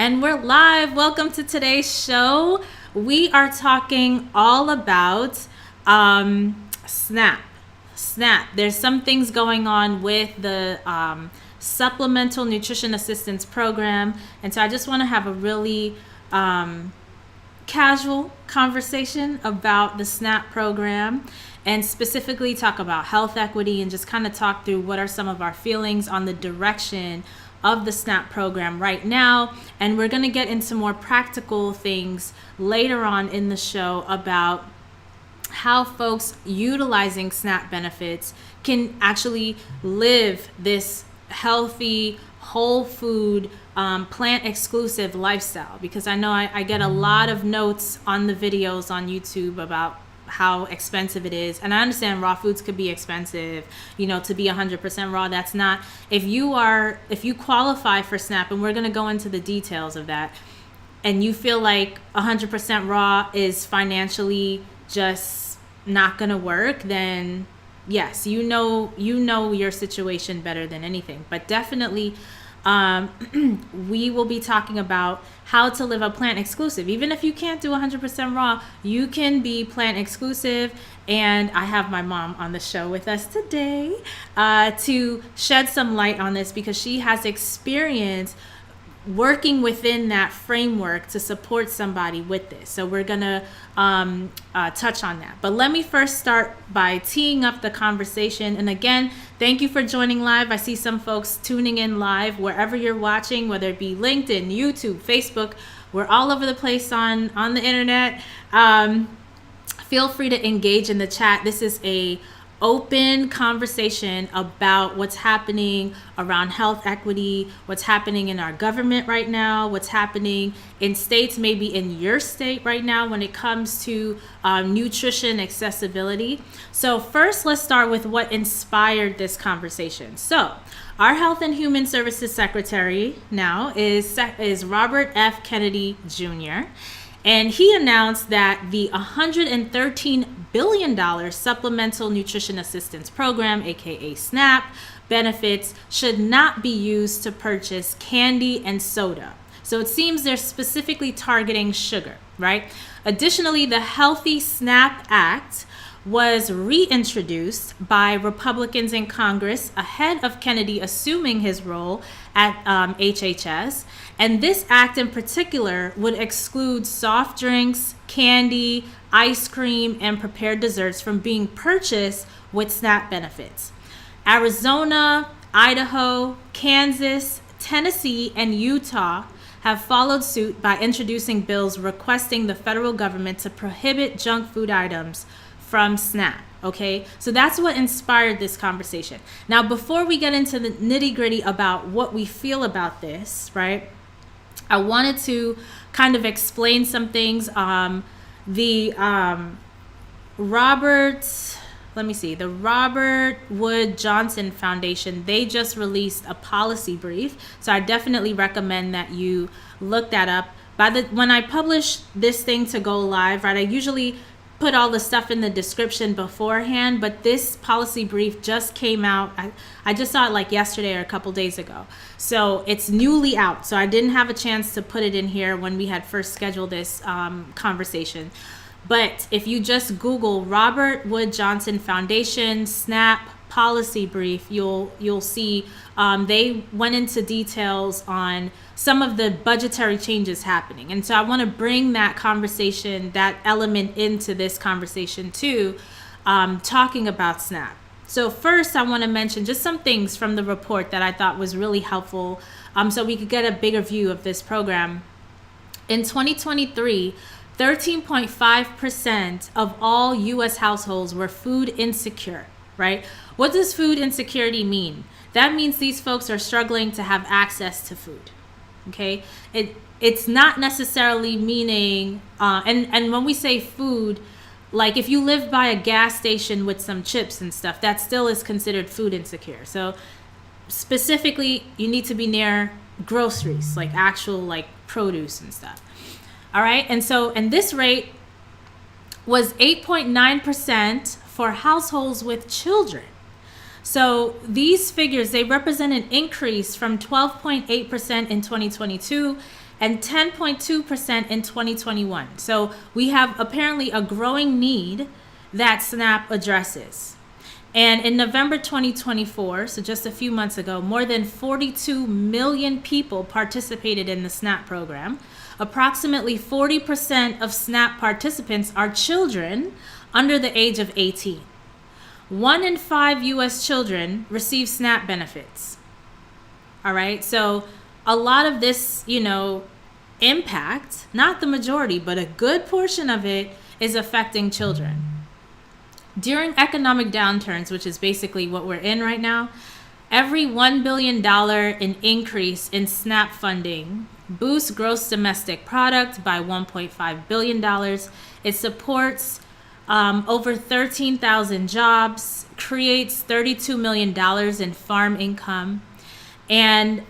And we're live. Welcome to today's show. We are talking all about SNAP. SNAP. There's some things going on with the Supplemental Nutrition Assistance Program. And so I just want to have a really casual conversation about the SNAP program and specifically talk about health equity and just kind of talk through what are some of our feelings on the direction of the SNAP program right now. And we're going to get into more practical things later on in the show about how folks utilizing SNAP benefits can actually live this healthy, whole food, plant exclusive lifestyle. Because I know I get a lot of notes on the videos on YouTube about how expensive it is, and I understand raw foods could be expensive, to be 100% raw. That's not, if you qualify for SNAP, and we're going to go into the details of that, and you feel like 100% raw is financially just not going to work, then yes, you know your situation better than anything. But definitely we will be talking about how to live a plant exclusive. Even if you can't do 100% raw, you can be plant exclusive. And I have my mom on the show with us today to shed some light on this, because she has experience working within that framework to support somebody with this. So we're gonna touch on that. But let me first start by teeing up the conversation. And again, thank you for joining live. I see some folks tuning in live wherever you're watching, whether it be LinkedIn, YouTube, Facebook. We're all over the place on the internet. Feel free to engage in the chat. This is a open conversation about what's happening around health equity, what's happening in our government right now, what's happening in states, maybe in your state right now when it comes to nutrition accessibility. So first, let's start with what inspired this conversation. So our Health and Human Services Secretary now is Robert F. Kennedy Jr., and he announced that the $113 billion Supplemental Nutrition Assistance Program, aka SNAP, benefits should not be used to purchase candy and soda. So it seems they're specifically targeting sugar, right? Additionally, the Healthy SNAP Act was reintroduced by Republicans in Congress ahead of Kennedy assuming his role at HHS. And this act in particular would exclude soft drinks, candy, ice cream, and prepared desserts from being purchased with SNAP benefits. Arizona, Idaho, Kansas, Tennessee, and Utah have followed suit by introducing bills requesting the federal government to prohibit junk food items from SNAP. Okay, so that's what inspired this conversation. Now, before we get into the nitty-gritty about what we feel about this, right, I wanted to kind of explain some things. The Robert Wood Johnson Foundation, they just released a policy brief. So I definitely recommend that you look that up. When I publish this thing to go live, right, I usually put all the stuff in the description beforehand, but this policy brief just came out. I just saw it like yesterday or a couple days ago. So it's newly out. So I didn't have a chance to put it in here when we had first scheduled this conversation. But if you just Google Robert Wood Johnson Foundation SNAP policy brief, you'll see they went into details on some of the budgetary changes happening. And so I want to bring that conversation, that element into this conversation too, talking about SNAP. So first, I want to mention just some things from the report that I thought was really helpful, so we could get a bigger view of this program. In 2023, 13.5% of all U.S. households were food insecure, right? What does food insecurity mean? That means these folks are struggling to have access to food, okay? It's not necessarily meaning, and when we say food, like if you live by a gas station with some chips and stuff, that still is considered food insecure. So specifically, you need to be near groceries, like actual like produce and stuff. All right, and this rate was 8.9% for households with children. So these figures, they represent an increase from 12.8% in 2022 and 10.2% in 2021. So we have apparently a growing need that SNAP addresses. And in November 2024, so just a few months ago, more than 42 million people participated in the SNAP program. Approximately 40% of SNAP participants are children under the age of 18. 1 in 5 U.S. children receive SNAP benefits. All right, so a lot of this, impact, not the majority, but a good portion of it is affecting children. During economic downturns, which is basically what we're in right now, every $1 billion in increase in SNAP funding boosts gross domestic product by $1.5 billion. It supports over 13,000 jobs, creates $32 million in farm income. And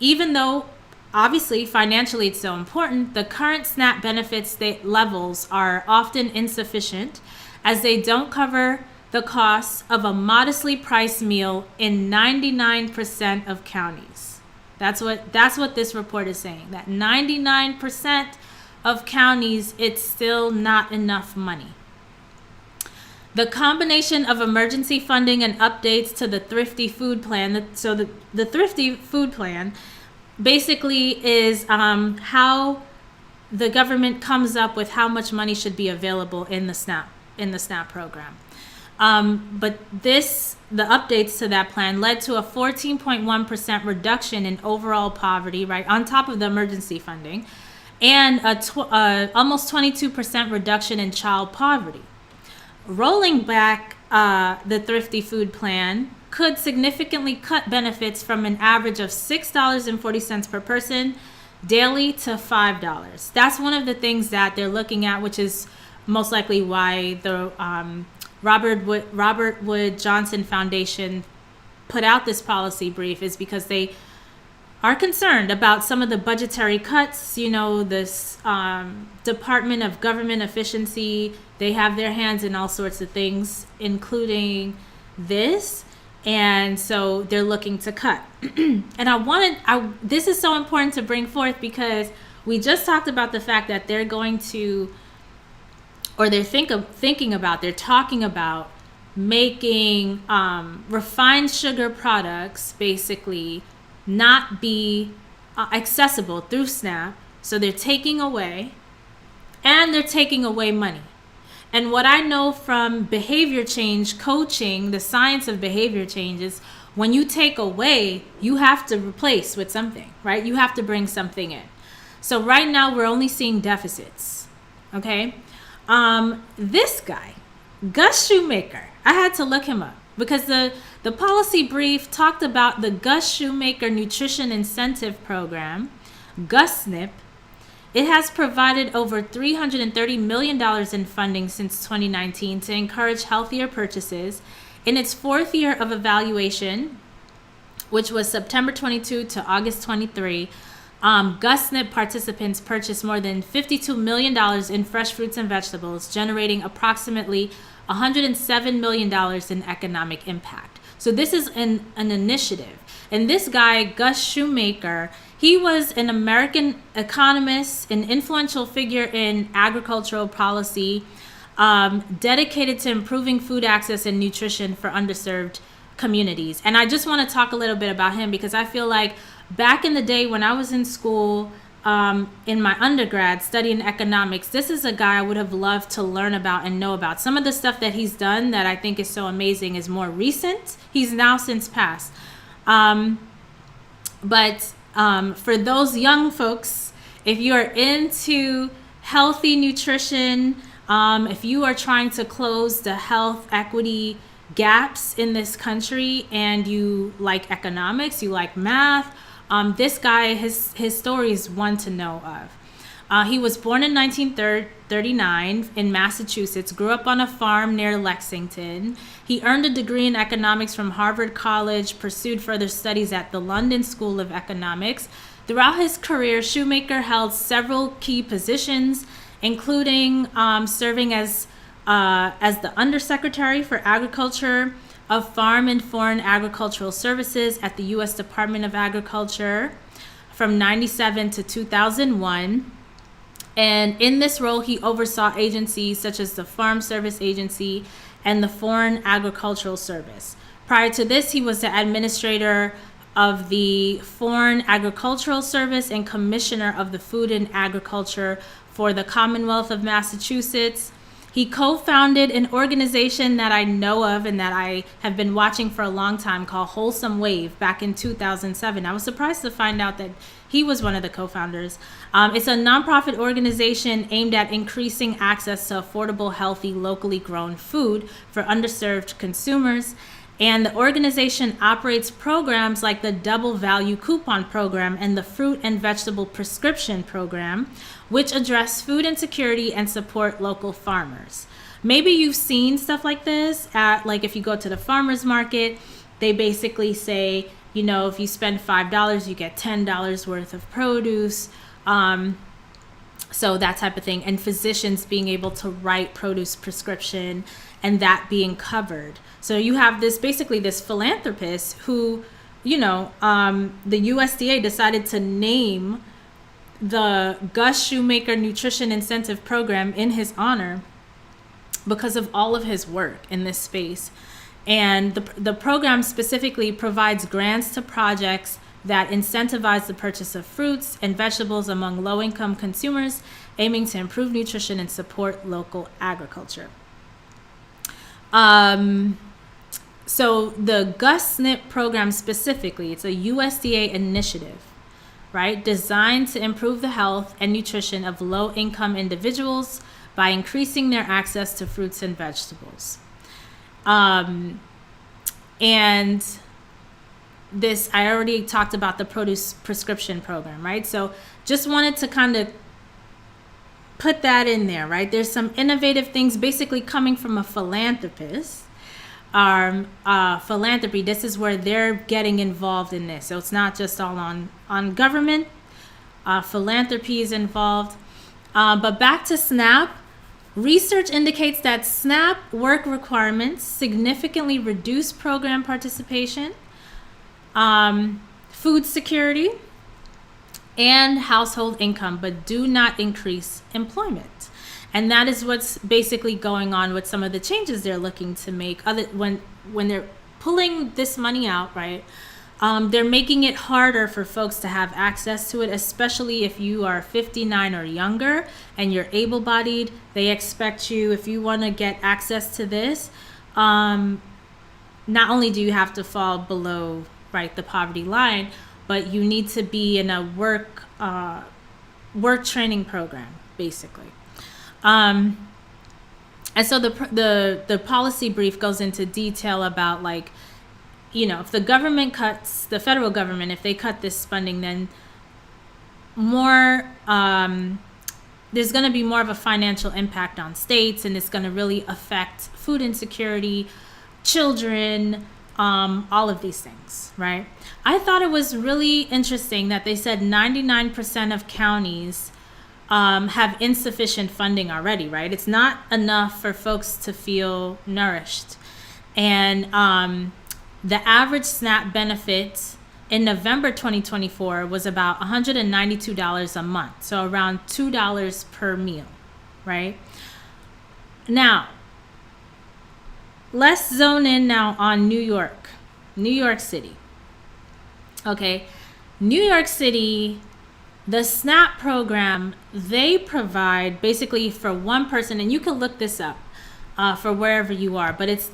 even though obviously financially it's so important, the current SNAP benefits levels are often insufficient as they don't cover the costs of a modestly priced meal in 99% of counties. That's what this report is saying, that 99% of counties, it's still not enough money. The combination of emergency funding and updates to the Thrifty Food Plan, the Thrifty Food Plan basically is how the government comes up with how much money should be available in the SNAP program. But the updates to that plan led to a 14.1% reduction in overall poverty, right, on top of the emergency funding, and almost 22% reduction in child poverty. Rolling back the Thrifty Food Plan could significantly cut benefits from an average of $6.40 per person daily to $5. That's one of the things that they're looking at, which is most likely why the Robert Wood Johnson Foundation put out this policy brief, is because they are concerned about some of the budgetary cuts. This Department of Government Efficiency, they have their hands in all sorts of things, including this. And so they're looking to cut. And this is so important to bring forth because we just talked about the fact that they're going to, or they're talking about making refined sugar products basically not be accessible through SNAP. So they're taking away money. And what I know from behavior change coaching, the science of behavior change, is when you take away, you have to replace with something, right? You have to bring something in. So right now we're only seeing deficits, okay? This guy, Gus Shoemaker, I had to look him up because the policy brief talked about the Gus Shoemaker Nutrition Incentive Program, GUSNIP. It has provided over $330 million in funding since 2019 to encourage healthier purchases. In its 4th year of evaluation, which was September 22 to August 23, GUSNIP participants purchased more than $52 million in fresh fruits and vegetables, generating approximately $107 million in economic impact. So this is an initiative. And this guy, Gus Shoemaker, he was an American economist, an influential figure in agricultural policy, dedicated to improving food access and nutrition for underserved communities. And I just want to talk a little bit about him because I feel like back in the day when I was in school, in my undergrad studying economics, this is a guy I would have loved to learn about and know about. Some of the stuff that he's done that I think is so amazing is more recent. He's now since passed. But for those young folks, if you are into healthy nutrition, if you are trying to close the health equity gaps in this country and you like economics, you like math, this guy, his story is one to know of. He was born in 1939 in Massachusetts, grew up on a farm near Lexington. He earned a degree in economics from Harvard College, pursued further studies at the London School of Economics. Throughout his career, Shoemaker held several key positions, including serving as the Undersecretary for Agriculture of Farm and Foreign Agricultural Services at the U.S. Department of Agriculture. from 97 to 2001. And in this role, he oversaw agencies such as the Farm Service Agency and the Foreign Agricultural Service. Prior to this, he was the administrator of the Foreign Agricultural Service and Commissioner of the Food and Agriculture for the Commonwealth of Massachusetts. He co-founded an organization that I know of and that I have been watching for a long time called Wholesome Wave back in 2007. I was surprised to find out that he was one of the co-founders. It's a nonprofit organization aimed at increasing access to affordable, healthy, locally grown food for underserved consumers. And the organization operates programs like the Double Value Coupon Program and the Fruit and Vegetable Prescription Program, which address food insecurity and support local farmers. Maybe you've seen stuff like this at, like, if you go to the farmer's market, they basically say, you know, if you spend $5, you get $10 worth of produce. So that type of thing. And physicians being able to write produce prescription and that being covered. So you have this, basically this philanthropist who, you know, the USDA decided to name the Gus Shoemaker Nutrition Incentive Program in his honor because of all of his work in this space. And the program specifically provides grants to projects that incentivize the purchase of fruits and vegetables among low-income consumers, aiming to improve nutrition and support local agriculture. So the GusNIP program specifically, it's a USDA initiative, right, designed to improve the health and nutrition of low-income individuals by increasing their access to fruits and vegetables. And this, I already talked about the produce prescription program, right? So just wanted to kind of put that in there, right? There's some innovative things basically coming from a philanthropist. Philanthropy, this is where they're getting involved in this. So it's not just all on government. Philanthropy is involved. But back to SNAP. Research indicates that SNAP work requirements significantly reduce program participation, food security, and household income, but do not increase employment. And that is what's basically going on with some of the changes they're looking to make. When they're pulling this money out, right? They're making it harder for folks to have access to it, especially if you are 59 or younger and you're able-bodied. They expect you, if you want to get access to this, not only do you have to fall below, right, the poverty line, but you need to be in a work training program, basically. And so the policy brief goes into detail about, like, you know, if the government cuts, the federal government, if they cut this funding, then more, there's going to be more of a financial impact on states, and it's going to really affect food insecurity, children, all of these things, right? I thought it was really interesting that they said 99% of counties have insufficient funding already, right? It's not enough for folks to feel nourished. And the average SNAP benefit in November 2024 was about $192 a month, so around $2 per meal, right? Now, let's zone in now on New York City. Okay, New York City, the SNAP program, they provide basically for one person, and you can look this up for wherever you are, but it's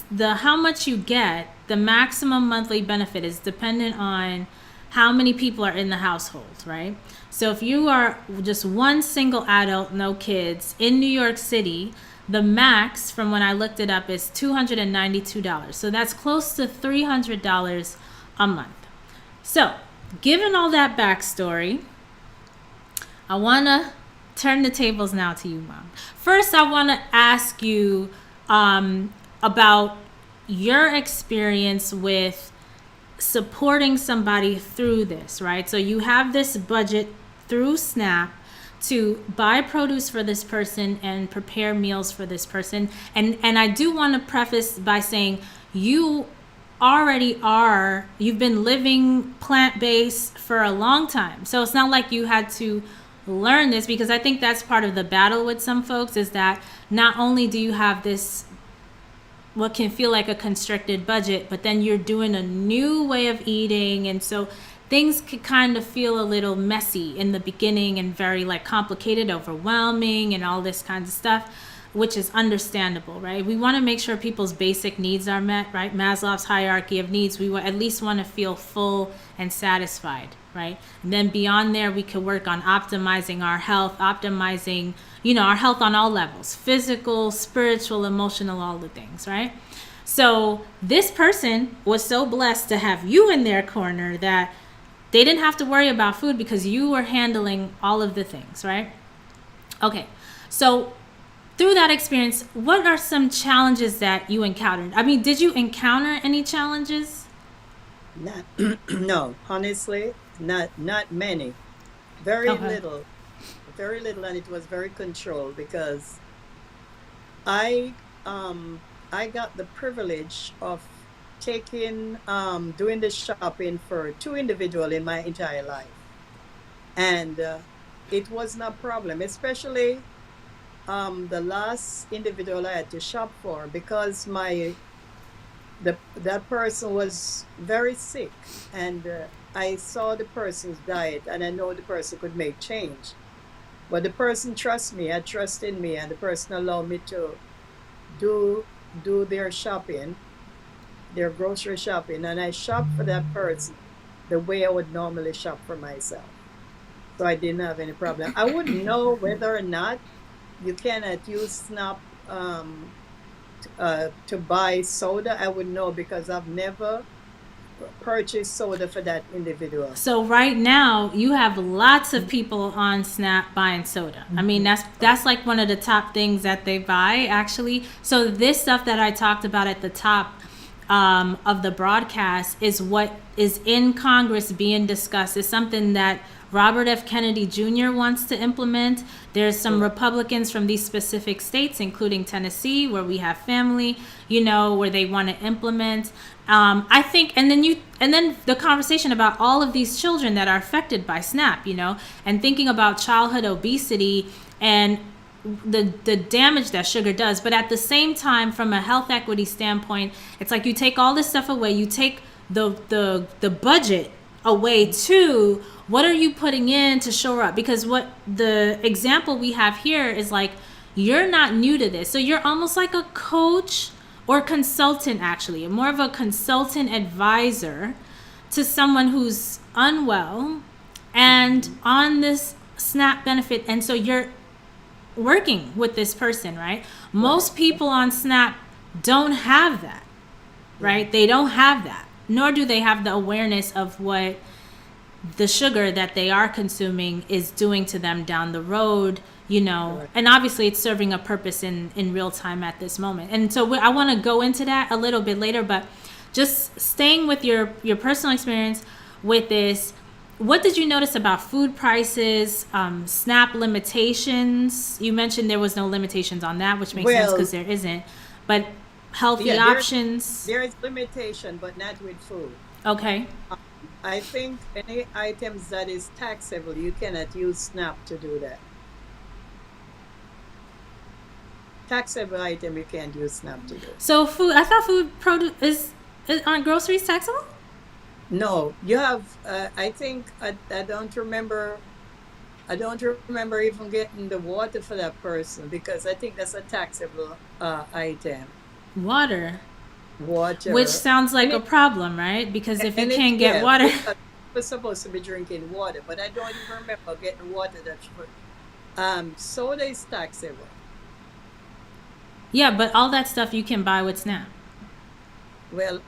the how much you get. The maximum monthly benefit is dependent on how many people are in the household, right? So if you are just one single adult, no kids, in New York City, the max from when I looked it up is $292. So that's close to $300 a month. So given all that backstory, I want to turn the tables now to you, Mom. First, I want to ask you about your experience with supporting somebody through this, right? So you have this budget through SNAP to buy produce for this person and prepare meals for this person. And I do want to preface by saying you you've been living plant-based for a long time. So it's not like you had to learn this, because I think that's part of the battle with some folks, is that not only do you have this what can feel like a constricted budget, but then you're doing a new way of eating. And so things could kind of feel a little messy in the beginning and very like complicated, overwhelming, and all this kinds of stuff, which is understandable, right? We want to make sure people's basic needs are met, right? Maslow's hierarchy of needs. We at least want to feel full and satisfied, right? And then beyond there, we could work on optimizing our health, optimizing, our health on all levels, physical, spiritual, emotional, all the things, right? So this person was so blessed to have you in their corner that they didn't have to worry about food because you were handling all of the things, right? Okay, so through that experience, what are some challenges that you encountered? I mean, did you encounter any challenges? Not, no, honestly, not many. Very Okay. little, very little, and it was very controlled because I I got the privilege of doing the shopping for two individuals in my entire life, and it was no problem, especially the last individual I had to shop for because that person was very sick, and I saw the person's diet, and I know the person could make change. But the person trusts me, I trust in me, and the person allowed me to do their shopping, their grocery shopping, and I shopped for that person the way I would normally shop for myself. So I didn't have any problem. I wouldn't know whether or not you cannot use SNAP to buy soda. I would know because I've never purchased soda for that individual. So right now you have lots of people on Snap buying soda. I mean, that's like one of the top things that they buy, actually. So this stuff that I talked about at the top of the broadcast is what is in Congress being discussed. It's something that Robert F. Kennedy Jr. wants to implement. There's some Republicans from these specific states, including Tennessee, where we have family, where they want to implement. I think, and then the conversation about all of these children that are affected by SNAP, and thinking about childhood obesity and the damage that sugar does. But at the same time, from a health equity standpoint, it's like you take all this stuff away, you take the budget away too. What are you putting in to shore up? Because what the example we have here is like, you're not new to this. So you're almost like a coach or consultant, actually, more of a consultant advisor to someone who's unwell and on this SNAP benefit. And so you're working with this person, right? Most people on SNAP don't have that, right? They don't have that, nor do they have the awareness of what the sugar that they are consuming is doing to them down the road, and obviously it's serving a purpose in real time at this moment. And so I want to go into that a little bit later, but just staying with your personal experience with this, what did you notice about food prices, SNAP limitations? You mentioned there was no limitations on that, which makes sense Well, because there isn't, but healthy yeah, options. there is limitation, but not with food. Okay. I think any items that is taxable, you cannot use SNAP to do that. Taxable item, you can't use SNAP to do. So food, I thought food produce aren't groceries taxable? No, you have. I think I don't remember. I don't remember even getting the water for that person because I think that's a taxable item. Water, which Water, sounds like and a it problem, right? Because if you and it can't get yeah, water, because we're supposed to be drinking water, but I don't even remember getting water that's for. Soda is taxable. yeah, but all that stuff you can buy with SNAP. Well,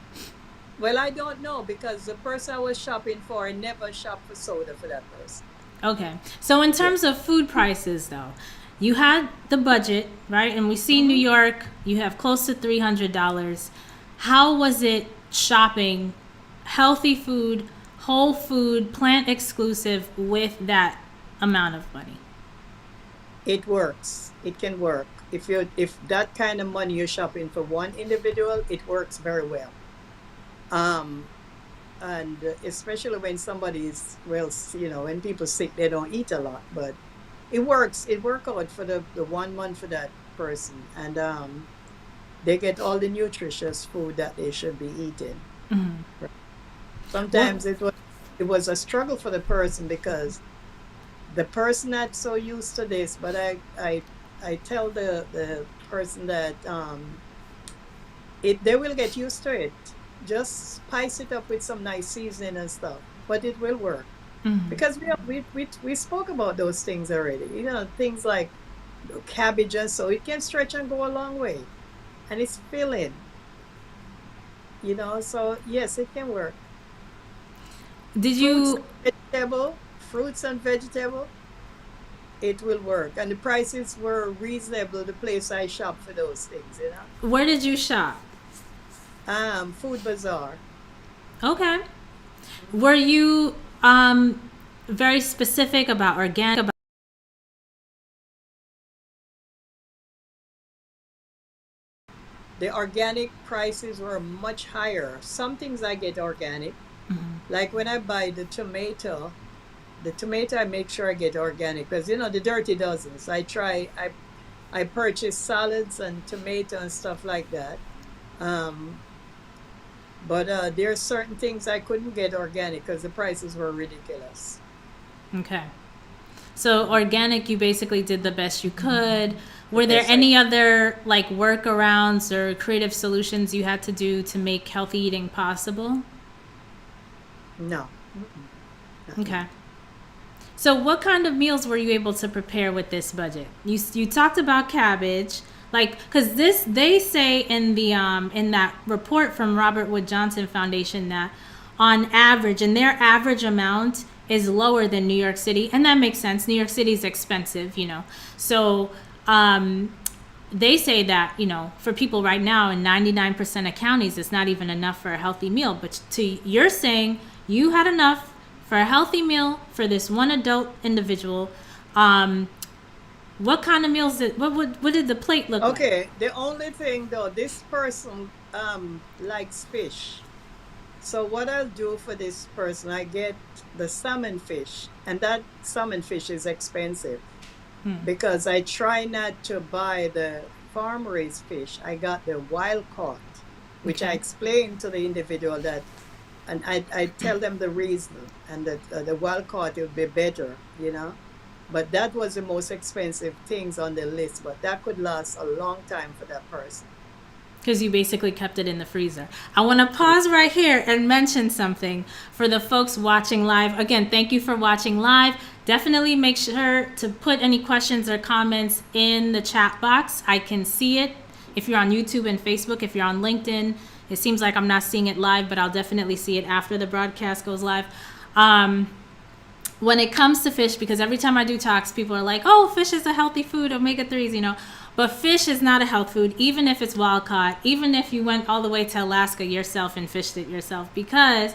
I don't know because the person I was shopping for, I never shopped for soda for that person. Okay. So in Yeah. terms of food prices, though, you had the budget, right? And we see New hmm York, you have close to $300. How was it shopping healthy food, whole food, plant exclusive with that amount of money? It works. It can work. If that kind of money you're shopping for one individual, it works very well. Um, and especially when somebody's, well, when people sick, they don't eat a lot, but it work out for the 1 month for that person. And they get all the nutritious food that they should be eating. Mhm. Well, Sometimes it was a struggle for the person because the person that's so used to this, but I tell the person that they will get used to it. Just spice it up with some nice seasoning and stuff, but it will work mhm. because we spoke about those things already. Things like cabbage, and so it can stretch and go a long way, and it's filling. So yes, it can work. Did Fruits you, and vegetable, it will work, and the prices were reasonable. The place I shop for those things. where did you shop? Food bazaar. Okay. Were you very specific about organic? The organic prices were much higher. Some things I get organic, like when I buy the tomato I make sure I get organic because the dirty dozens. I purchase salads and tomato and stuff like that. Um, but there are certain things I couldn't get organic because the prices were ridiculous. Okay. So organic, you basically did the best you could. The Were there best I any other like workarounds or creative solutions you had to do to make healthy eating possible? No, nothing. Okay. So what kind of meals were you able to prepare with this budget? You talked about cabbage, like because this they say in that report from Robert Wood Johnson Foundation that on average, and their average amount is lower than New York City, and that makes sense. New York City is expensive. So um, they say that for people right now in 99% of counties, it's not even enough for a healthy meal. But you're saying you had enough for a healthy meal for this one adult individual. Um, what kind of meals what did the plate look like? Okay, the only thing though, this person likes fish. So what I'll do for this person, I get the salmon fish, and that salmon fish is expensive because I try not to buy the farm raised fish. I got the wild caught, which I Okay. explain to the individual that, and I tell them the reason, and that the wild caught will be better. But that was the most expensive things on the list, but that could last a long time for that person. Because you basically kept it in the freezer. I want to pause right here and mention something for the folks watching live. Again, thank you for watching live. Definitely make sure to put any questions or comments in the chat box. I can see it if you're on YouTube and Facebook. If you're on LinkedIn, it seems like I'm not seeing it live, but I'll definitely see it after the broadcast goes live. Um, when it comes to fish, because every time I do talks, people are like, oh, fish is a healthy food, omega 3s. But fish is not a health food, even if it's wild caught, even if you went all the way to Alaska yourself and fished it yourself, because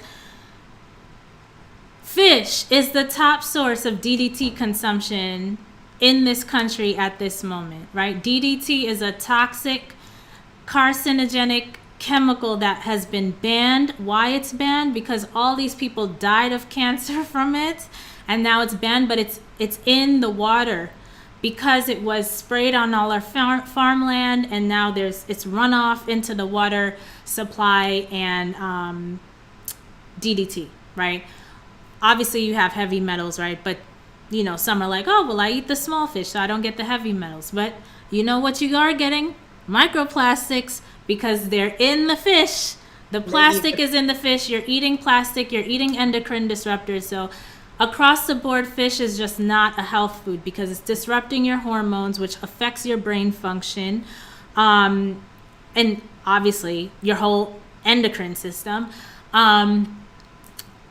fish is the top source of DDT consumption in this country at this moment, right? DDT is a toxic, carcinogenic chemical that has been banned. Why it's banned? Because all these people died of cancer from it, and now it's banned. But it's in the water because it was sprayed on all our farmland, and now it's runoff into the water supply and DDT, right? Obviously, you have heavy metals, right? But some are like, oh, well, I eat the small fish, so I don't get the heavy metals. But you know what you are getting? Microplastics, because they're in the fish. The They eat plastic is in the fish. You're eating plastic. You're eating endocrine disruptors. So across the board, fish is just not a health food because it's disrupting your hormones, which affects your brain function, and obviously your whole endocrine system.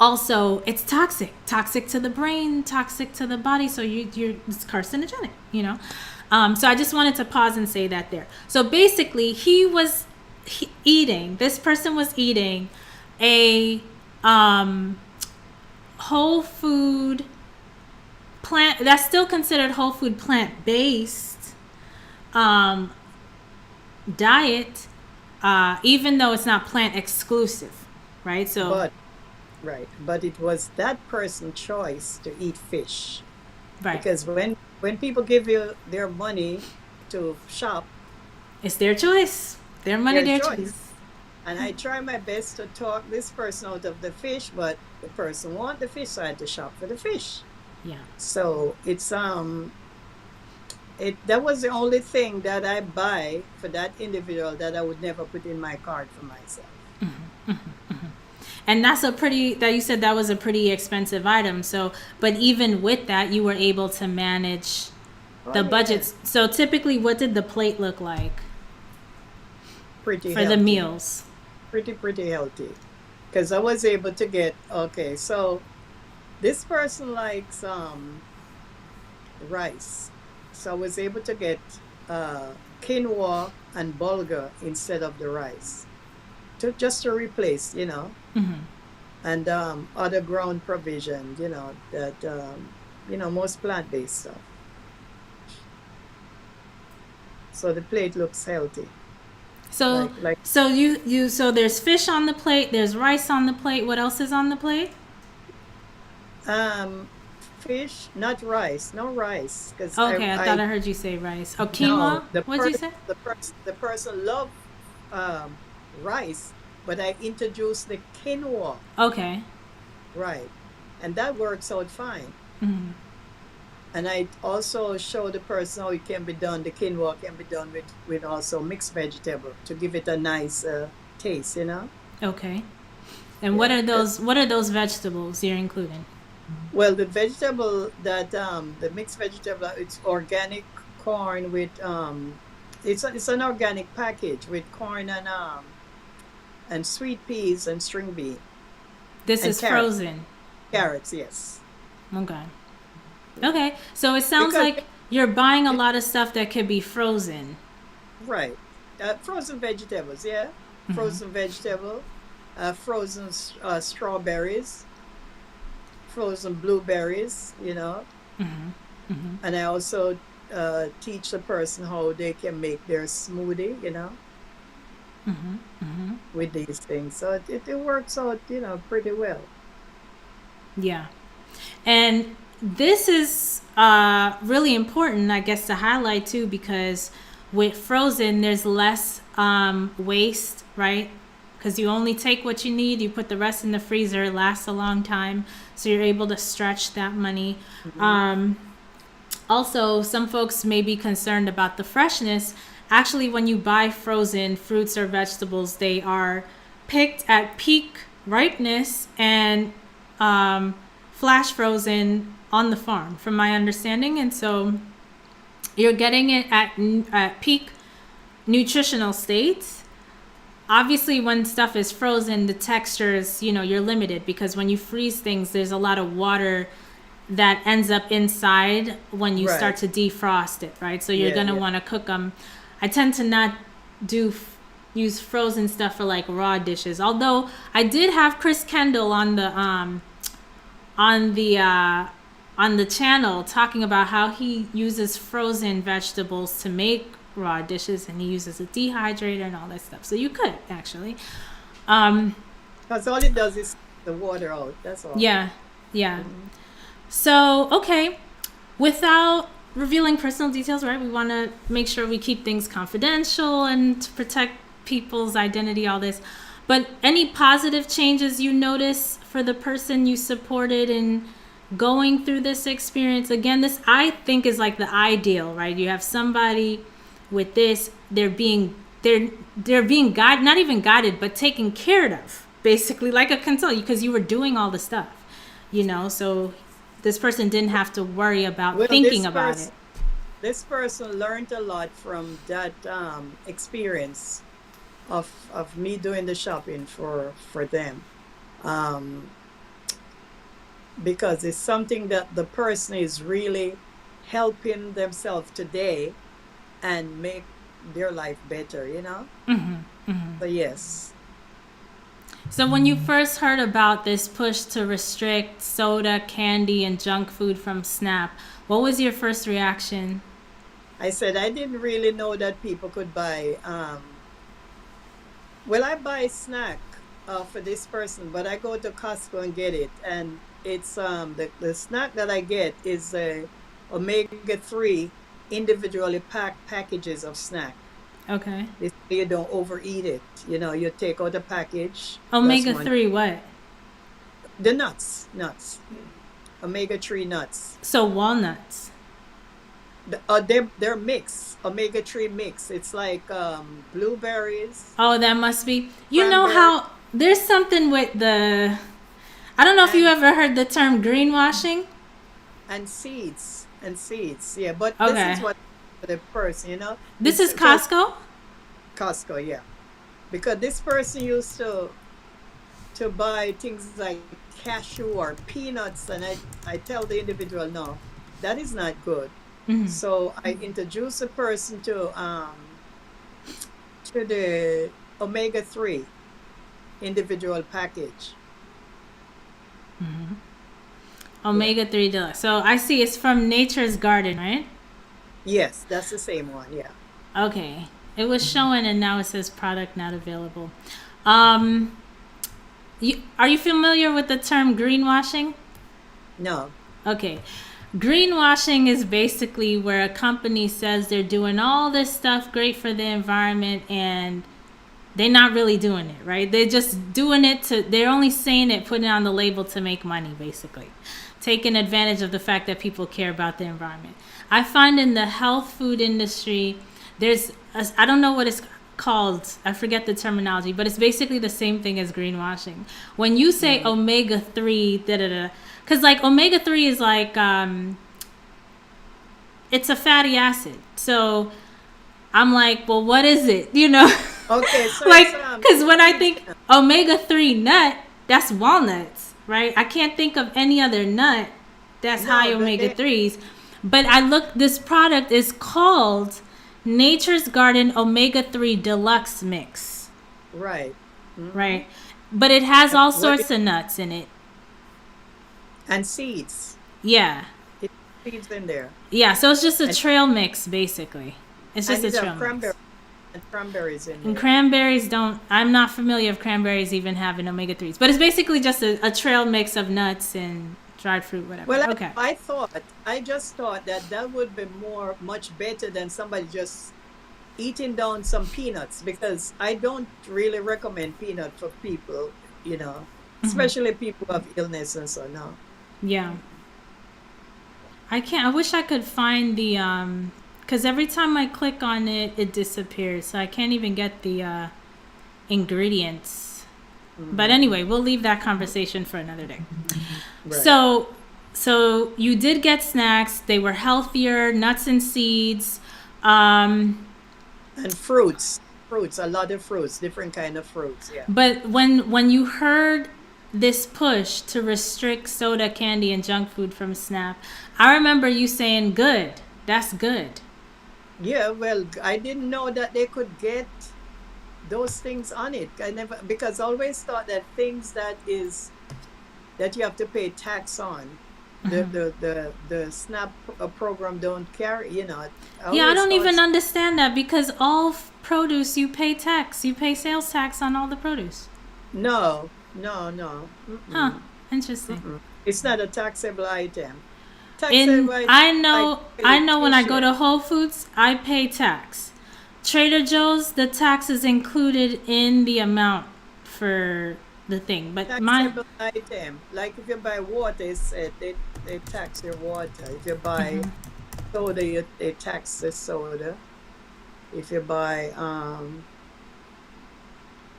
Also, it's toxic to the brain, toxic to the body. So it's carcinogenic. So I just wanted to pause and say that there. So basically, this person was eating a whole food plant, that's still considered whole food plant based diet, even though it's not plant exclusive. right? So, But right, but it was that person's choice to eat fish. right. Because when people give you their money to shop, It's their choice. Their money, their their choice. choice. And I try my best to talk this person out of the fish, but the person want the fish, so I had to shop for the fish. Yeah. So it's that was the only thing that I buy for that individual that I would never put in my cart for myself. And that you said that was a pretty expensive item. So, but even with that, you were able to manage Oh the yeah, budgets. So typically, what did the plate look like pretty for the healthy, meals? pretty healthy. Because I was able to get, okay, so this person likes rice, so I was able to get quinoa and bulgur instead of the rice, to just to replace, Hmm. and other ground provision, that most plant-based stuff. So the plate looks healthy, So, like so there's fish on the plate. There's rice on the plate. What else is on the plate? um fish, not rice, no rice, because Okay, I thought I I heard you say rice. Oh, no, quinoa. What'd you say? the person love rice, but I introduced the quinoa, Okay. right, and that works out fine. Hmm. And I also show the person how it can be done. The quinoa can be done with also mixed vegetable to give it a nice taste. Okay. And what Yeah. are those? What are those vegetables you're including? Well, the vegetable that the mixed vegetable, it's organic corn with it's an organic package with corn and sweet peas and string bean This and is frozen. carrots, yes. Okay. Okay. So it sounds Because like you're buying a lot of stuff that could be frozen. right, frozen vegetables, yeah, frozen vegetable, frozen strawberries, frozen blueberries. And I also teach the person how they can make their smoothie, with these things. So it works out, pretty well. Yeah. And this is really important, I guess, to highlight too, because with frozen, there's less waste, right? Because you only take what you need, you put the rest in the freezer, it lasts a long time, so you're able to stretch that money. Hmm. Also, some folks may be concerned about the freshness. Actually, when you buy frozen fruits or vegetables, they are picked at peak ripeness and flash frozen on the farm, from my understanding. And so you're getting it at peak nutritional state. Obviously, when stuff is frozen, the textures, you're limited, because when you freeze things, there's a lot of water that ends up inside when you start Right. to defrost it, right? So you're Yeah, gonna yeah. want to cook them. I tend to not do use frozen stuff for like raw dishes. Although I did have Chris Kendall on the uh, on the channel talking about how he uses frozen vegetables to make raw dishes, and he uses a dehydrator and all that stuff. So you could actually, um, Because all it does is the water out. That's all. yeah, yeah. Hmm. So, okay, without revealing personal details, right? We want to make sure we keep things confidential and to protect people's identity, all this. But any positive changes you notice for the person you supported in going through this experience? Again, this I think is like the ideal, right? You have somebody with this, they're being guided, not even guided, but taken care of, basically like a consultant, because you were doing all the stuff. So this person didn't have to worry about Well, thinking about it. this person learned a lot from that experience of me doing the shopping for them, um, because it's something that the person is really helping themselves today and make their life better. So yes, So when you first heard about this push to restrict soda, candy, and junk food from SNAP, what was your first reaction? I said I didn't really know that people could buy. Well, I buy snack for this person, but I go to Costco and get it, and it's the snack that I get is omega-3 individually packed packages of snack. Okay. This way you don't overeat it. You take out a package. That's one. Omega-3 what? The nuts, omega-3 nuts. So walnuts. They're mix, omega-3 mix. It's like blueberries, Oh, that must be. You know cranberry, how there's something with the. I don't know if you and ever heard the term greenwashing. and seeds Yeah, but this Okay. is what for the person, This it's is just Costco. Costco, yeah. Because this person used to buy things like cashew or peanuts, and I tell the individual, no, that is not good. Hmm. So I introduce the person to the omega-3 individual package. Hmm. Yeah. Omega-3 deluxe. So I see it's from Nature's Garden, right? Yes, that's the same one. Yeah. Okay. It was showing and now it says product not available. Um, are you familiar with the term greenwashing? No. Okay. Greenwashing is basically where a company says they're doing all this stuff great for the environment and they're not really doing it, right? They're just doing it they're only saying it, putting it on the label to make money, basically. Taking advantage of the fact that people care about the environment. I find in the health food industry, I don't know what it's called. I forget the terminology, but it's basically the same thing as greenwashing. When you say Mm. omega-3, because like omega-3 is like, it's a fatty acid. So I'm like, well, what is it? Okay, so Like, it's because when I seeds. think omega-3 nut, that's walnuts, right? I can't think of any other nut that's high No, but omega-3s. But this product is called Nature's Garden Omega-3 Deluxe Mix, right. right? But it has all What sorts of nuts in it. and seeds. Yeah. It seeds in there, Yeah, so it's just a and trail mix, basically. It's just and a it have trail mix. cranberries in And there. cranberries I'm not familiar if cranberries even have an omega-3s, but it's basically just a trail mix of nuts and dried fruit, whatever. Well, Okay. I just thought that would be much better than somebody just eating down some peanuts, because I don't really recommend peanut for people, Hmm. especially people who have illness and so no. Yeah. I wish I could find the, because every time I click on it, it disappears. So I can't even get the ingredients. But anyway, we'll leave that conversation for another day. Right. So you did get snacks. They were healthier, nuts and seeds. Um, And fruits, a lot of fruits, different kind of fruits. Yeah. but when you heard this push to restrict soda, candy, and junk food from SNAP, I remember you saying, "Good, that's good." Yeah. Well, I didn't know that they could get those things on it. I never, because I always thought that things that you have to pay tax on, the SNAP program don't carry. I Yeah, I always don't thought even understand that because all produce you pay tax. You pay sales tax on all the produce. no. Huh? Mm-mm, Interesting. mm-mm. It's not a taxable item. And Taxable item I like know when I go t-shirt. to Whole Foods, I pay tax. Trader Joe's, the tax is included in the amount for the thing. But mine, Taxable item. Like if you buy water, they tax your water. If you buy soda, they tax the soda. If you buy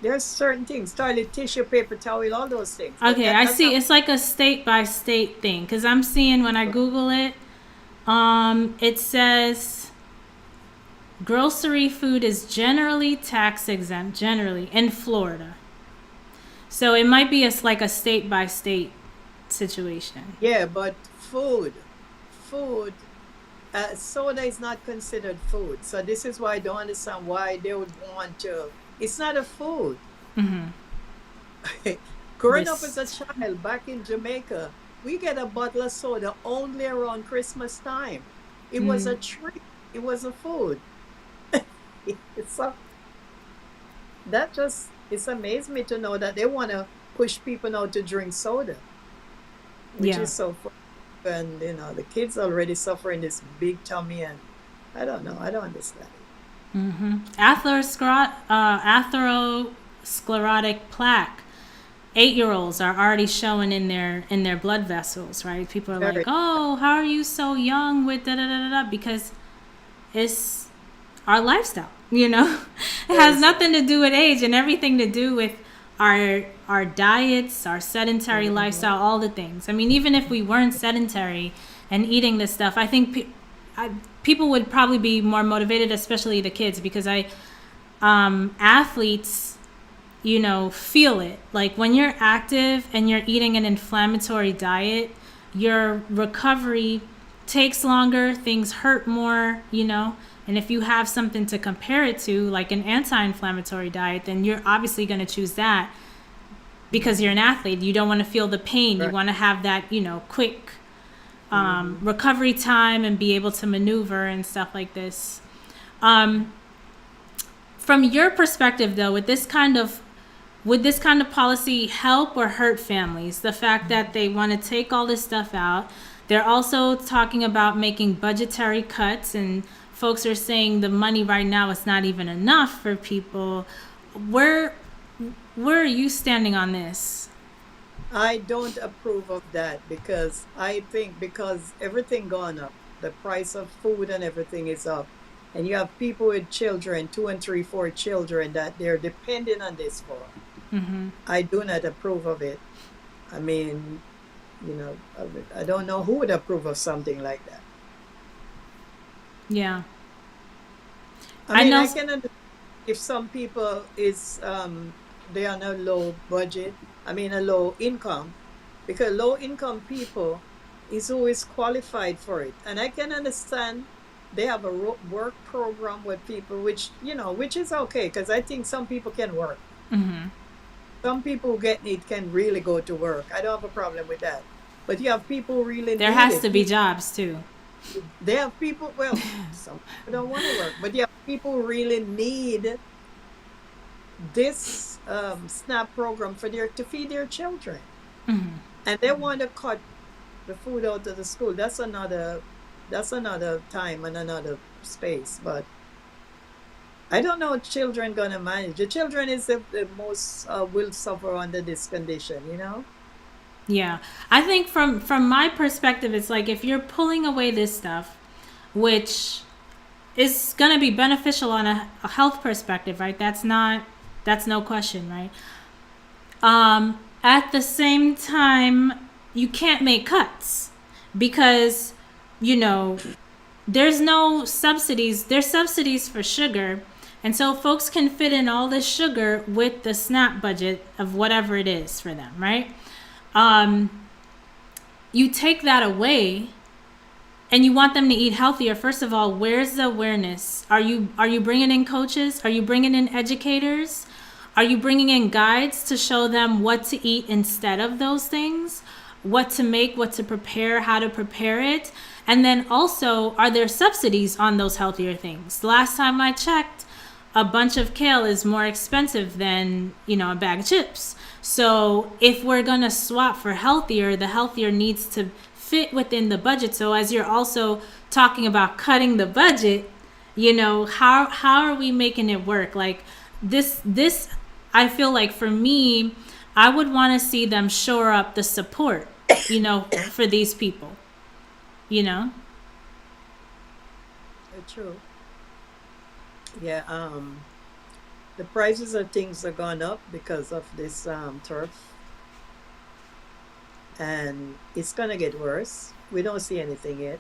there's certain things, toilet tissue, paper towel, all those things. But okay, I that's see. not It's like a state by state thing because I'm seeing when I Google it, it says grocery food is generally tax exempt, generally in Florida. So it might be like a state by state situation. yeah, but food, soda is not considered food. So this is why I don't understand why they would want to. It's not a food. Mm-hmm. Growing up as a This. child back in Jamaica, we get a bottle of soda only around Christmas time. It was a Mm. treat. It was a food. So that just it's amazed me to know that they want to push people now to drink soda, which Yeah. is so funny. And the kids already suffering this big tummy, and I don't know. I don't understand it. Atherosclerotic plaque. 8-year-olds are already showing in their blood vessels, right? People are like, Very. "Oh, how are you so young with da da da da da?" Because it's our lifestyle, you know. It Very has sad. nothing to do with age and everything to do with our diets, our sedentary Mhm. lifestyle, all the things. I mean, even if we weren't sedentary and eating this stuff, I think people would probably be more motivated, especially the kids, because athletes, feel it. Like when you're active and you're eating an inflammatory diet, your recovery takes longer, things hurt more, And if you have something to compare it to, like an anti inflammatory diet, then you're obviously going to choose that because you're an athlete. You don't want to feel the pain. You Right. want to have that, quick Hmm. recovery time and be able to maneuver and stuff like this. Um, from your perspective, though, would this kind of policy help or hurt families? The fact that they want to take all this stuff out. They're also talking about making budgetary cuts, and folks are saying the money right now is not even enough for people. Where where are you standing on this? I don't approve of that because I think because everything gone up, the price of food and everything is up, and you have people with children, two and three, four children that they're depending on this for. I do not approve of it. I mean, I don't know who would approve of something like that. Yeah, I I mean, know. I can understand if some people is they on a low budget, I mean a low income, because low income people is always qualified for it. And I can understand they have a work program with people which is okay because I think some people can work. Some people who get it can really go to work. I don't have a problem with that. But you have people who really There need has it. to be jobs too. They have people, well, some people don't want to work, but you have people who really need this SNAP program to feed their children. And they want to cut the food out of the school. That's another time and another space. But I don't know how children gonna manage. The children is the most will suffer under this condition. Yeah, I think from my perspective, it's like if you're pulling away this stuff, which is gonna be beneficial on a health perspective, right? That's no question, right? At the same time, you can't make cuts because you know there's no subsidies. There's subsidies for sugar, and so folks can fit in all this sugar with the SNAP budget of whatever it is for them, right? Um, you take that away and you want them to eat healthier. First of all, where's the awareness? Are you bringing in coaches? Are you bringing in educators? Are you bringing in guides to show them what to eat instead of those things? What to make, what to prepare, how to prepare it? And then also, are there subsidies on those healthier things? Last time I checked, a bunch of kale is more expensive than, a bag of chips. So if we're going to swap for healthier, the healthier needs to fit within the budget. So as you're also talking about cutting the budget, how are we making it work? Like this I feel like for me, I would want to see them shore up the support, for these people, you know? True. Yeah. The prices of things are gone up because of this turf, and it's gonna get worse. We don't see anything yet.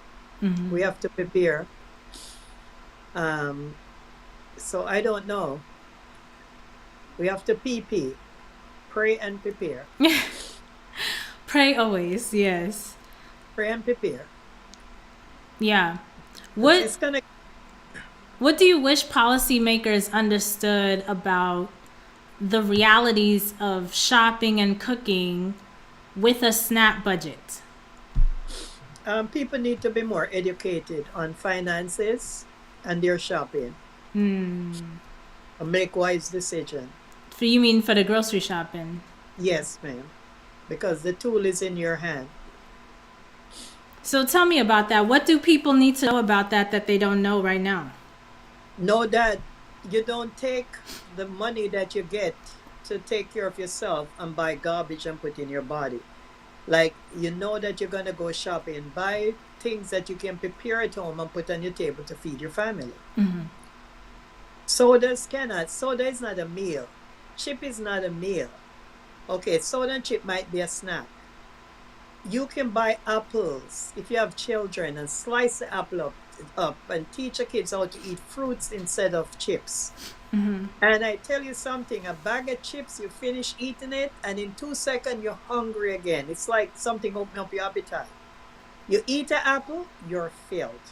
We have to prepare. Um, so I don't know. We have to PP, pray and prepare, Pray always, yes. pray and prepare. Yeah. 'Cause What it's gonna. what do you wish policymakers understood about the realities of shopping and cooking with a SNAP budget? People need to be more educated on finances and their shopping and make wise decision. So you mean for the grocery shopping? Yes, ma'am. Because the tool is in your hand. So tell me about that. What do people need to know about that they don't know right now? Know that you don't take the money that you get to take care of yourself and buy garbage and put in your body. Like, you know that you're going to go shopping, buy things that you can prepare at home and put on your table to feed your family. Mm-hmm. Soda is not a meal. Chip is not a meal. Okay, soda and chip might be a snack. You can buy apples if you have children and slice the apple up and teach your kids how to eat fruits instead of chips. Mm-hmm. And I tell you something, a bag of chips, you finish eating it, and in 2 seconds, you're hungry again. It's like something open up your appetite. You eat an apple, you're filled.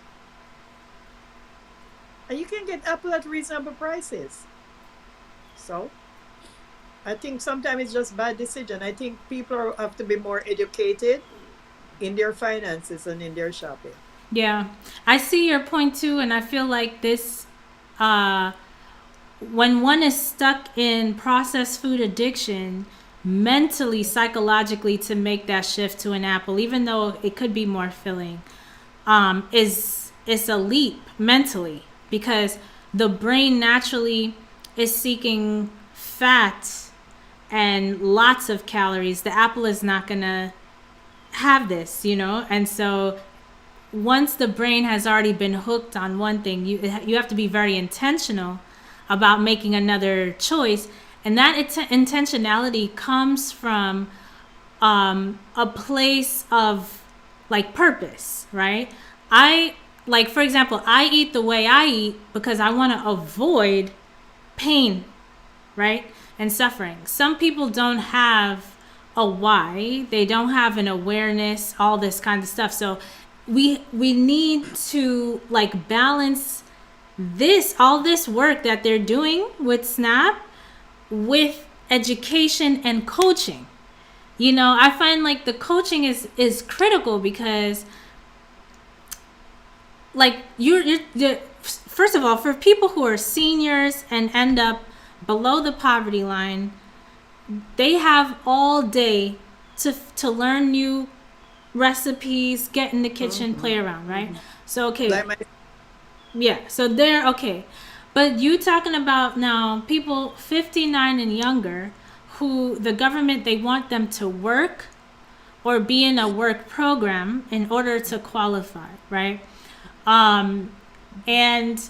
And you can get apple at reasonable prices. So, I think sometimes it's just bad decision. I think people have to be more educated in their finances and in their shopping. Yeah, I see your point too, and I feel like this, when one is stuck in processed food addiction, mentally, psychologically, to make that shift to an apple, even though it could be more filling, is a leap mentally, because the brain naturally is seeking fat and lots of calories. The apple is not gonna have this, and so once the brain has already been hooked on one thing, you have to be very intentional about making another choice, and that intentionality comes from a place of like purpose, right? For example, I eat the way I eat because I want to avoid pain, right, and suffering. Some people don't have a why, they don't have an awareness, all this kind of stuff. So we need to like balance all this work that they're doing with SNAP with education and coaching. I find like the coaching is critical, because like you're first of all, for people who are seniors and end up below the poverty line, they have all day to learn new recipes, get in the kitchen, play around, right? So okay, yeah, so they're okay. But you talking about now people 59 and younger who the government, they want them to work or be in a work program in order to qualify, right? And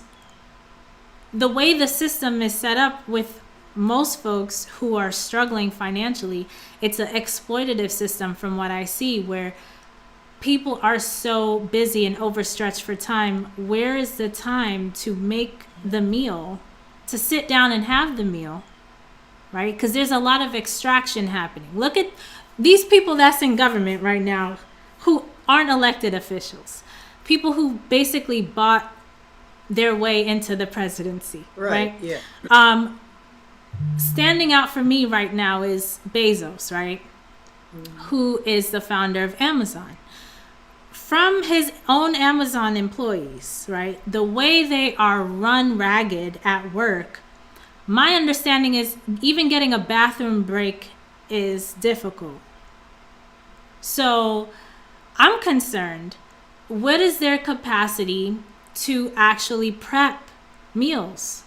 the way the system is set up with most folks who are struggling financially, it's an exploitative system from what I see, where people are so busy and overstretched for time. Where is the time to make the meal, to sit down and have the meal, right? Because there's a lot of extraction happening. Look at these people that's in government right now who aren't elected officials, people who basically bought their way into the presidency, right? Yeah. Standing out for me right now is Bezos, right? Who is the founder of Amazon. From his own Amazon employees, right? The way they are run ragged at work, my understanding is even getting a bathroom break is difficult. So I'm concerned. What is their capacity to actually prep meals?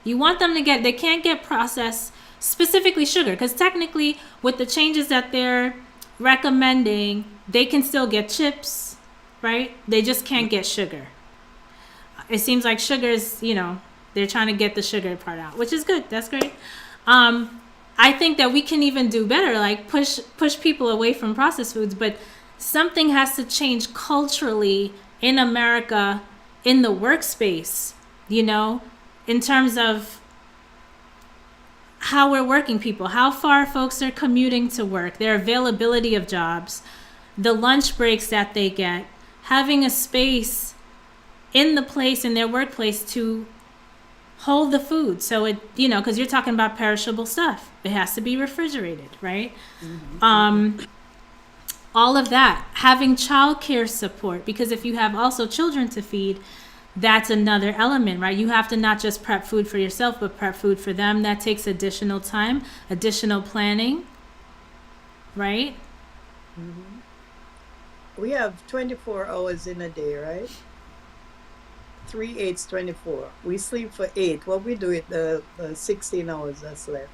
You want them to they can't get processed, specifically sugar, because technically with the changes that they're recommending, they can still get chips, right? They just can't get sugar. It seems like sugar is, they're trying to get the sugar part out, which is good. That's great. I think that we can even do better, like push people away from processed foods, but something has to change culturally in America, in the workspace, in terms of how we're working people, how far folks are commuting to work, their availability of jobs, the lunch breaks that they get, having a space in the place, in their workplace, to hold the food. So it, because you're talking about perishable stuff, it has to be refrigerated, right? All of that, having childcare support, because if you have also children to feed, that's another element, right? You have to not just prep food for yourself, but prep food for them. That takes additional time, additional planning, right? Hmm. We have 24 hours in a day, right? 3 8's 24. We sleep for 8. What we do with the 16 hours that's left,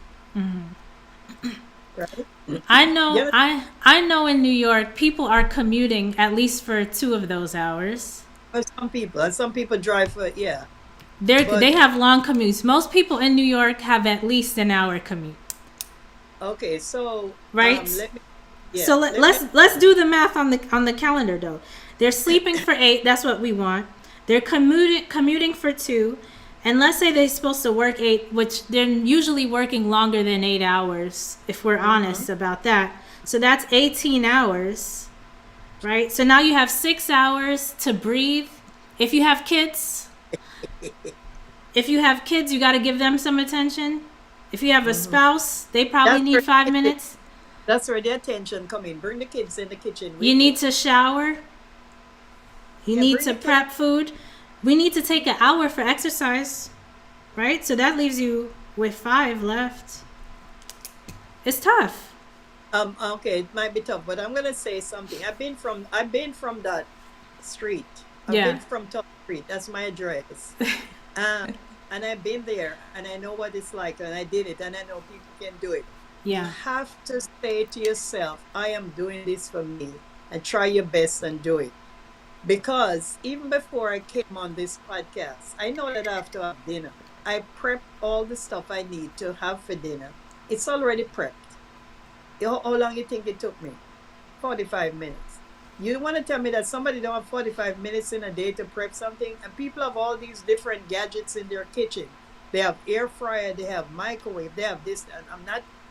right? I know Yeah, I know in New York people are commuting at least for 2 of those hours. for some people. And some people drive for, yeah. They But have long commutes. Most people in New York have at least an hour commute, okay, so right? let me, So yeah, let, let me, let's do the math on the calendar though. They're sleeping for 8. That's what we want. They're commuting for 2, and let's say they're supposed to work 8, which they're usually working longer than 8 hours if we're mm-hmm. honest about that. So that's 18 hours, right? So now you have 6 hours to breathe. If you have kids, you got to give them some attention. If you have a Hmm. spouse, they probably That's need where 5 minutes. that's where the attention come in. Bring the kids in the kitchen You with need you. to shower. You Yeah, need bring to the kids. prep food. We need to take an hour for exercise, right? So that leaves you with 5 left. It's tough. Okay, it might be tough, but I'm gonna say something. I've been from that street. I've Yeah. been from Top Street. That's my address. Um, and I've been there, and I know what it's like, and I did it, and I know people can do it. You Yeah. have to say to yourself, "I am doing this for me," and try your best and do it. Because even before I came on this podcast, I know that I have to have dinner. I prep all the stuff I need to have for dinner. It's already prepped. How long you think it took me? 45 minutes. You want to tell me that somebody don't have 45 minutes in a day to prep something? And people have all these different gadgets in their kitchen. They have air fryer, they have microwave, they have this. And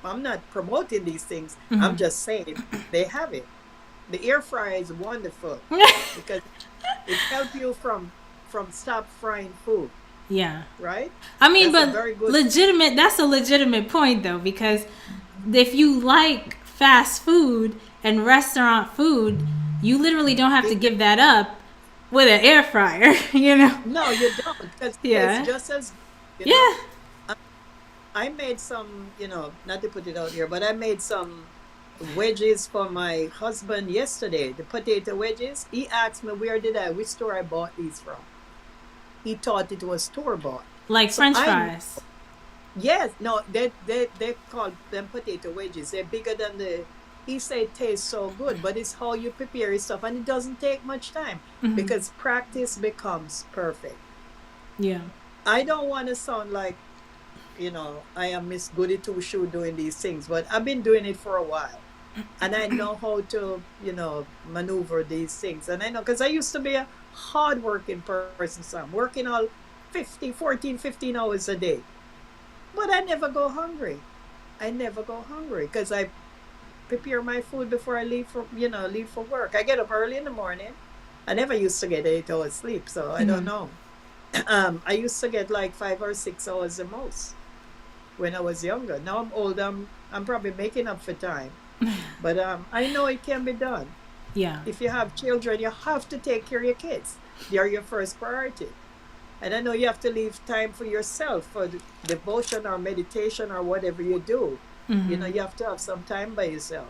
I'm not promoting these things. I'm just saying they have it. The air fryer is wonderful because it helps you from stop frying food, Yeah. right? I mean, That's a but very good. legitimate, that's a legitimate point though, because if you like fast food and restaurant food, you literally don't have to It, give that up with an air fryer, you know? no, you don't, because it tastes Yeah. just as Yeah. I I made some, not to put it out here, but I made some wedges for my husband yesterday, the potato wedges. He asked me which store I bought these from. He thought it was store bought. Like So French I fries. Yes, no, they call them potato wedges. They're bigger than the. He said it tastes so good, but it's how you prepare your stuff, and it doesn't take much time because practice becomes perfect. Yeah. I don't want to sound like I am Miss Goody Two Shoe doing these things, but I've been doing it for a while, and I know how to maneuver these things, and I know because I used to be a hardworking person, so I'm working all 15 hours a day. But I never go hungry. I never go hungry because I prepare my food before I leave for work. I get up early in the morning. I never used to get 8 hours sleep, so I don't know. I used to get like 5 or 6 hours the most when I was younger. Now I'm old. I'm probably making up for time, but I know it can be done. Yeah. If you have children, you have to take care of your kids. They are your first priority. And I know you have to leave time for yourself for devotion or meditation or whatever you do. You have to have some time by yourself.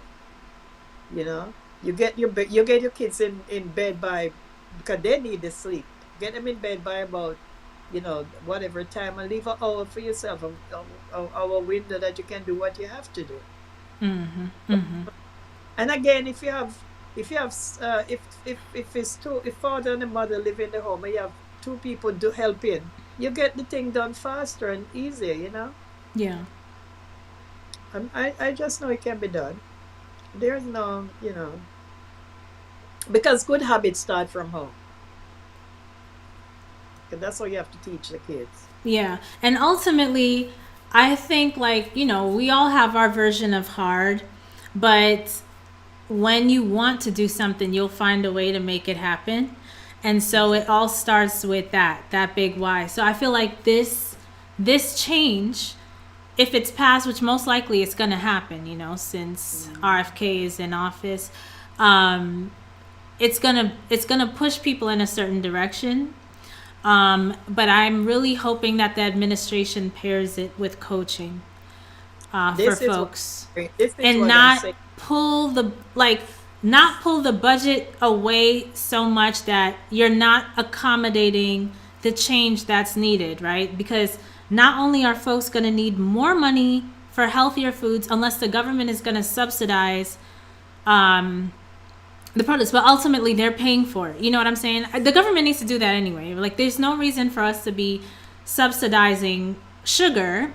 You get your kids in bed by because they need the sleep. Get them in bed by about whatever time, and leave an hour for yourself, a window that you can do what you have to do. And again, if father and the mother live in the home and you have two people do helping, you get the thing done faster and easier. Yeah. I just know it can be done. There's no, because good habits start from home. 'Cause that's what you have to teach the kids. Yeah. And ultimately, I think, like, we all have our version of hard, but when you want to do something, you'll find a way to make it happen. And so it all starts with that big why. So I feel like this change, if it's passed, which most likely it's going to happen, since RFK is in office, it's going to push people in a certain direction. But I'm really hoping that the administration pairs it with coaching for This is what folks, this is and what I'm saying. not pull the budget away so much that you're not accommodating the change that's needed, right? Because not only are folks going to need more money for healthier foods unless the government is going to subsidize the produce, but ultimately they're paying for it. You know what I'm saying? The government needs to do that anyway. Like, there's no reason for us to be subsidizing sugar,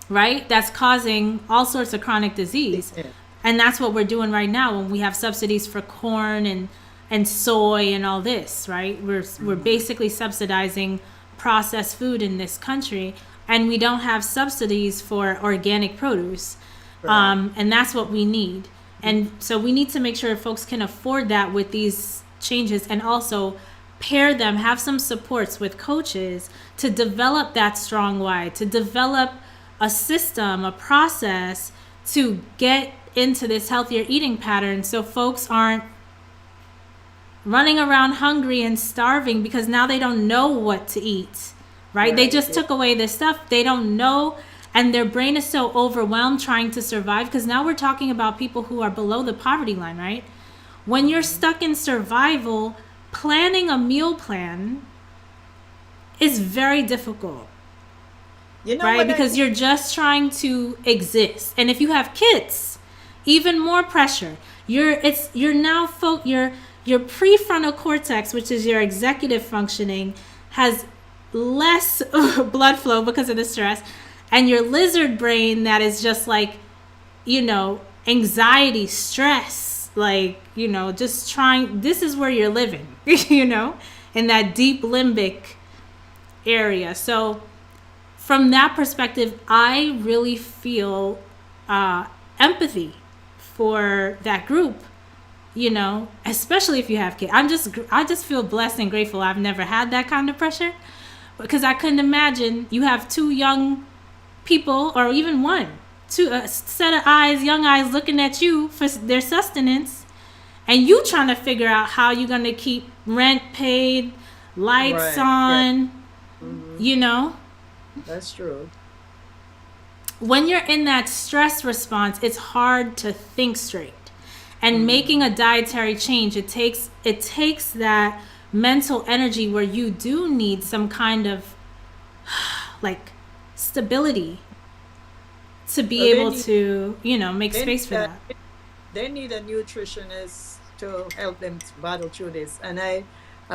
right? That's causing all sorts of chronic disease. Yeah. And that's what we're doing right now when we have subsidies for corn and soy and all this, right? We're basically subsidizing processed food in this country, and we don't have subsidies for organic produce. Right. And that's what we need. And so we need to make sure folks can afford that with these changes, and also pair them, have some supports with coaches to develop that strong why, to develop a system, a process to get into this healthier eating pattern, so folks aren't running around hungry and starving because now they don't know what to eat, right? They Right. just Yeah. took away this stuff. They don't know, and their brain is so overwhelmed trying to survive, because now we're talking about people who are below the poverty line, right? When you're stuck in survival, planning a meal plan is very difficult, You know right? what Because I you're just trying to exist. And if you have kids, even more pressure. Your prefrontal cortex, which is your executive functioning, has less blood flow because of the stress, and your lizard brain, that is just like, anxiety, stress, like, just trying, this is where you're living, in that deep limbic area. So from that perspective, I really feel empathy for that group, especially if you have kids. I just feel blessed and grateful. I've never had that kind of pressure, because I couldn't imagine you have two young people, or even two set of eyes, young eyes, looking at you for their sustenance, and you trying to figure out how you're going to keep rent paid, lights Right. Yeah. on, That's true. When you're in that stress response, it's hard to think straight. And making a dietary change, it takes that mental energy where you do need some kind of like stability to be Well, able to, make they space need for a, that. they need a nutritionist to help them to battle through this. And I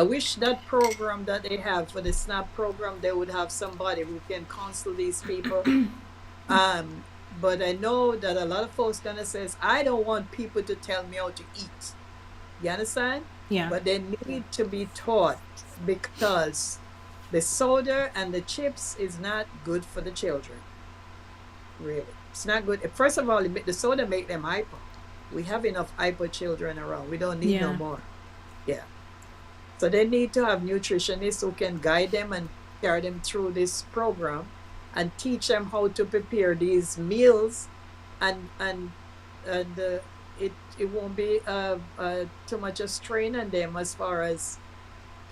wish that program that they have for the SNAP program, they would have somebody who can counsel these people. But I know that a lot of folks gonna says, I don't want people to tell me how to eat. You understand? Yeah. But they need to be taught, because the soda and the chips is not good for the children. Really, it's not good. First of all, the soda make them hyper. We have enough hyper children around. We don't need no Yeah. more. Yeah. So they need to have nutritionists who can guide them and carry them through this program, and teach them how to prepare these meals, and it won't be too much a strain on them as far as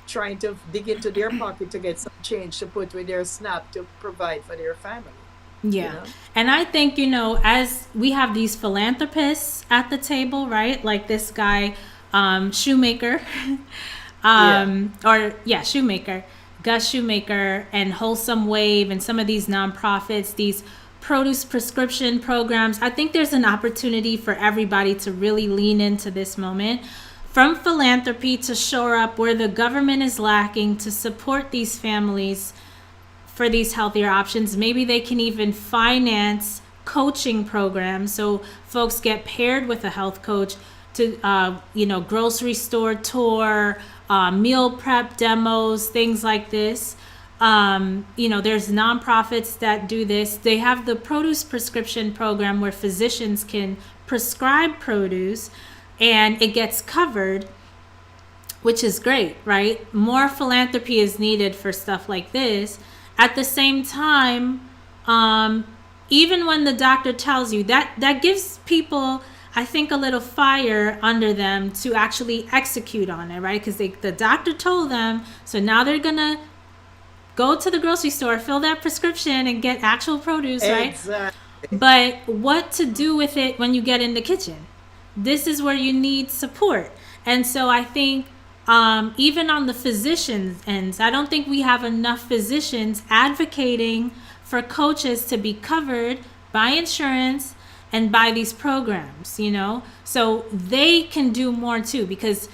trying to dig into their pocket to get some change to put with their SNAP to provide for their family. Yeah. And I think, as we have these philanthropists at the table, right? Like this guy, Shoemaker, Shoemaker, Gus Shoemaker, and Wholesome Wave, and some of these nonprofits, these produce prescription programs. I think there's an opportunity for everybody to really lean into this moment, from philanthropy to shore up where the government is lacking, to support these families for these healthier options. Maybe they can even finance coaching programs, so folks get paired with a health coach to grocery store tour, meal prep demos, things like this. There's nonprofits that do this. They have the produce prescription program where physicians can prescribe produce and it gets covered, which is great, right? More philanthropy is needed for stuff like this. At the same time, even when the doctor tells you that gives people I think, a little fire under them to actually execute on it, right? Because the doctor told them, so now they're gonna go to the grocery store, fill that prescription, and get actual produce, right? Exactly. But what to do with it when you get in the kitchen? This is where you need support. And so I think even on the physicians' ends, I don't think we have enough physicians advocating for coaches to be covered by insurance and by these programs, so they can do more too. Because,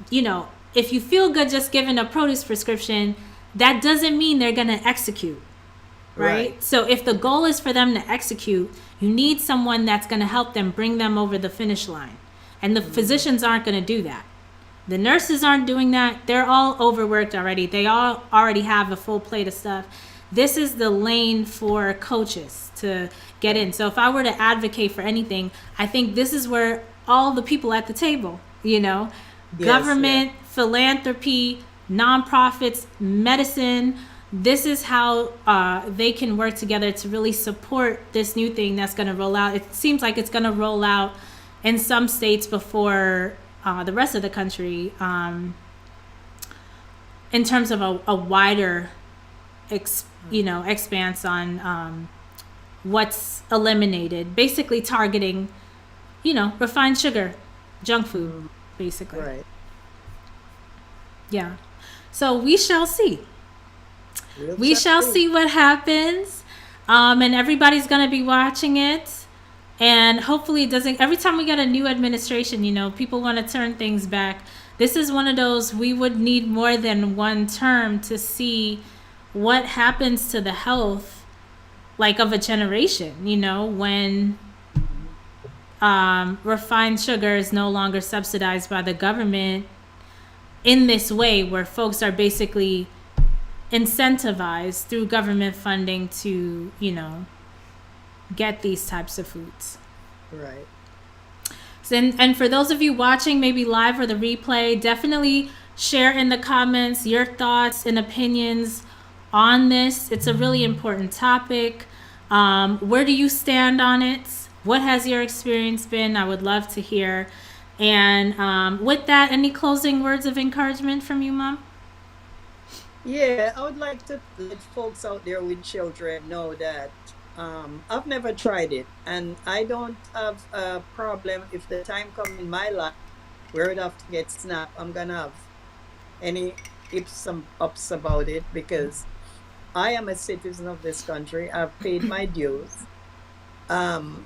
if you feel good just giving a produce prescription, that doesn't mean they're going to execute. Right? So if the goal is for them to execute, you need someone that's going to help them, bring them over the finish line. And the physicians aren't going to do that. The nurses aren't doing that. They're all overworked already. They all already have a full plate of stuff. This is the lane for coaches to get in. So if I were to advocate for anything, I think this is where all the people at the table, government, philanthropy, nonprofits, medicine, this is how they can work together to really support this new thing that's going to roll out. It seems like it's going to roll out in some states before the rest of the country, in terms of a wider expanse on what's eliminated, basically targeting refined sugar, junk food, basically. Right. Yeah. So we shall see. We shall see what happens, and everybody's going to be watching it, and hopefully it doesn't. Every time we get a new administration, people want to turn things back. This is one of those, we would need more than one term to see what happens to the health, like, of a generation, when refined sugar is no longer subsidized by the government in this way, where folks are basically incentivized through government funding to, get these types of foods. Right. And for those of you watching, maybe live or the replay, definitely share in the comments your thoughts and opinions on this. It's a really important topic. Where do you stand on it? What has your experience been? I would love to hear. And with that, any closing words of encouragement from you, Mom? Yeah, I would like to let folks out there with children know that I've never tried it, and I don't have a problem if the time comes in my life where I'd have to get SNAP. I'm gonna have any ifs and ups about it, because I am a citizen of this country. I've paid my dues. I'm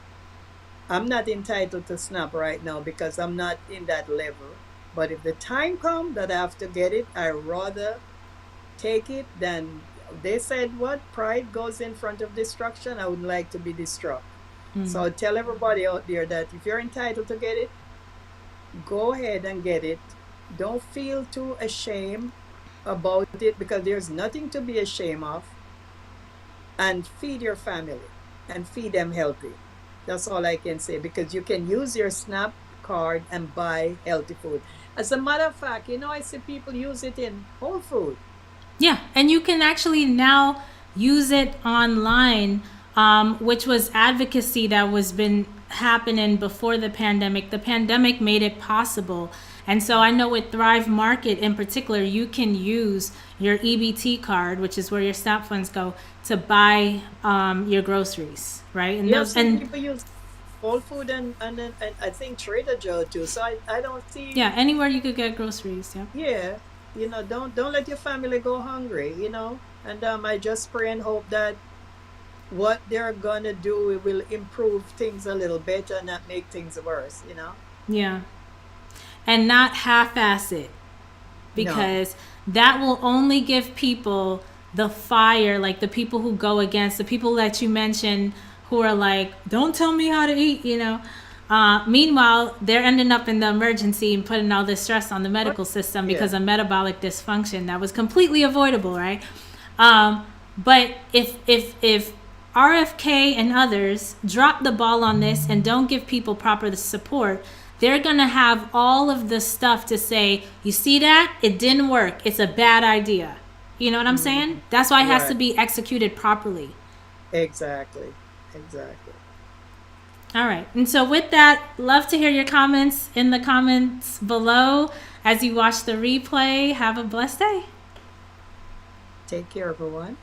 not entitled to SNAP right now because I'm not in that level. But if the time comes that I have to get it, I rather take it than, they said, what, pride goes in front of destruction. I would like to be destruct. So tell everybody out there that if you're entitled to get it, go ahead and get it. Don't feel too ashamed about it, because there's nothing to be ashamed of. And feed your family and feed them healthy. That's all I can say, because you can use your SNAP card and buy healthy food. As a matter of fact, I see people use it in Whole Food. Yeah, and you can actually now use it online, which was advocacy that was been happening before the pandemic. The pandemic made it possible. And so I know with Thrive Market in particular, you can use your EBT card, which is where your SNAP funds go, to buy your groceries, right? And Yes, and people use Whole Food and I think Trader Joe too. So I don't see. Yeah, anywhere you could get groceries. Yeah. Yeah, don't let your family go hungry. And I just pray and hope that what they're gonna do will improve things a little better and not make things worse. Yeah. And not half-ass it, because that will only give people the fire, like the people who go against, the people that you mentioned who are like, don't tell me how to eat, meanwhile, they're ending up in the emergency and putting all this stress on the medical system because of metabolic dysfunction that was completely avoidable, right? But if RFK and others drop the ball on this and don't give people proper support, they're going to have all of the stuff to say, you see that? It didn't work. It's a bad idea. You know what I'm saying? That's why it has to be executed properly. Exactly. All right. And so with that, love to hear your comments in the comments below as you watch the replay. Have a blessed day. Take care, everyone.